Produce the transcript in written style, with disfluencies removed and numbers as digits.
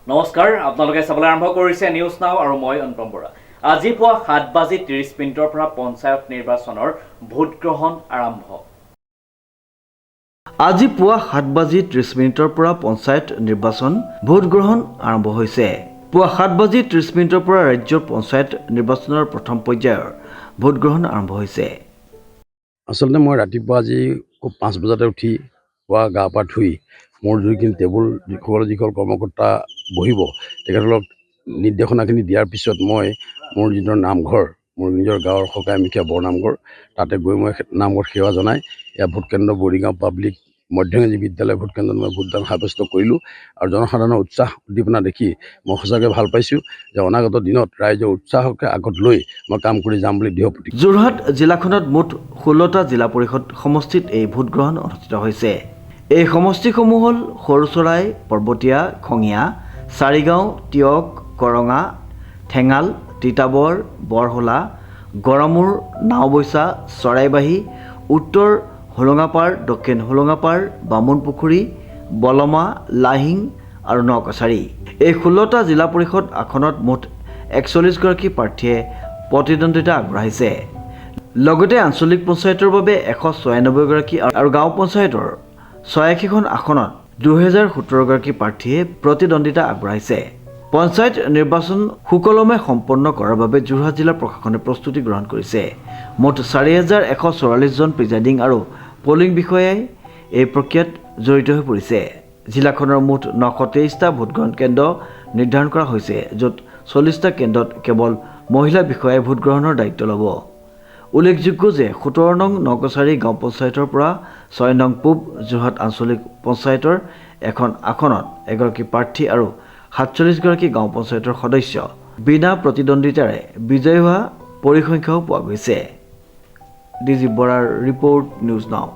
নমস্কাৰ, আপোনালোকে চাবলৈ আৰম্ভ কৰিছে নিউজ নাও আৰু মই অনুপম বৰা। আজি পুৱা 7:30 পৰা পঞ্চায়ত নিৰ্বাচনৰ ভোট গ্ৰহণ আৰম্ভ। আজি পুৱা 7:30 পৰা পঞ্চায়ত নিৰ্বাচন ভোট গ্ৰহণ আৰম্ভ হৈছে। পুৱা 7:30 পৰা ৰাজ্যৰ পঞ্চায়ত নিৰ্বাচনৰ প্ৰথম পৰ্যায়ৰ ভোট গ্ৰহণ আৰম্ভ হৈছে। আচলতে মই ৰাতিপুৱা আজি খুব 5 বজাতে উঠি পুৱা গা পা ধুই মোৰ যিখিনি টেবুল যিসকল কৰ্মকৰ্তা বহিব তেখেতসকলক নিৰ্দেশনাখিনি দিয়াৰ পিছত মই মোৰ যিটো নামঘৰ, মোৰ নিজৰ গাঁৱৰ সকামীখীয়া বৰনামঘৰ, তাতে গৈ মই নামঘৰত সেৱা জনাই এয়া ভোটকেন্দ্ৰ বৰিগাঁও পাব্লিক মধ্য ইংৰাজী বিদ্যালয় ভোটকেন্দ্ৰত মই ভোটদান সাব্যস্ত কৰিলোঁ। আৰু জনসাধাৰণৰ উৎসাহ উদ্দীপনা দেখি মই সঁচাকৈ ভাল পাইছোঁ যে অনাগত দিনত ৰাইজৰ উৎসাহকে আগত লৈ মই কাম কৰি যাম বুলি দৃঢ় প্ৰতিজ্ঞা। যোৰহাট জিলাখনত মুঠ 16টা জিলা পৰিষদ সমষ্টিত এই ভোট গ্ৰহণ অনুষ্ঠিত হৈছে। এই সমষ্টিসমূহ হ'ল সৰুচৰাই, পৰ্বতীয়া, খঙিয়া, চাৰিগাঁও, টিয়ক, কৰঙা, ঠেঙাল, তিতাবৰ, বৰহোলা, গড়মূৰ, নাওবৈচা, চৰাইবাহী, উত্তৰ হোলোঙাপাৰ, দক্ষিণ হোলোঙাপাৰ, বামুণপুখুৰী, বলমা, লাহিং আৰু নকছাৰী। এই 16টা জিলা পৰিষদ আসনত মুঠ 41গৰাকী প্ৰাৰ্থীয়ে প্ৰতিদ্বন্দ্বিতা আগবঢ়াইছে। লগতে আঞ্চলিক পঞ্চায়তৰ বাবে 196গৰাকী আৰু গাঁও পঞ্চায়তৰ 86খন আসনত 2017গৰাকী প্ৰাৰ্থীয়ে প্ৰতিদ্বন্দ্বিতা আগবঢ়াইছে। পঞ্চায়ত নিৰ্বাচন সুকলমে সম্পন্ন কৰাৰ বাবে যোৰহাট জিলা প্ৰশাসনে প্ৰস্তুতি গ্ৰহণ কৰিছে। মুঠ 4144 জন প্ৰিজাইডিং আৰু পলিং বিষয়াই এই প্ৰক্ৰিয়াত জড়িত হৈ পৰিছে। জিলাখনৰ মুঠ 923টা ভোটগ্ৰহণ কেন্দ্ৰ নিৰ্ধাৰণ কৰা হৈছে, য'ত 40টা কেন্দ্ৰত কেৱল মহিলা বিষয়াই ভোটগ্ৰহণৰ দায়িত্ব ল'ব। উল্লেখযোগ্য যে 17 নং নকছাৰী গাঁও পঞ্চায়তৰ পৰা 6 নং পূব যোৰহাট আঞ্চলিক পঞ্চায়তৰ এখন আসনত এগৰাকী প্ৰাৰ্থী আৰু 47গৰাকী গাঁও পঞ্চায়তৰ সদস্য বিনা প্ৰতিদ্বন্দ্বিতাৰে বিজয়ী হোৱা পৰিসংখ্যাও পোৱা গৈছে। ডিজি বৰাৰ ৰিপৰ্ট, নিউজ নাও।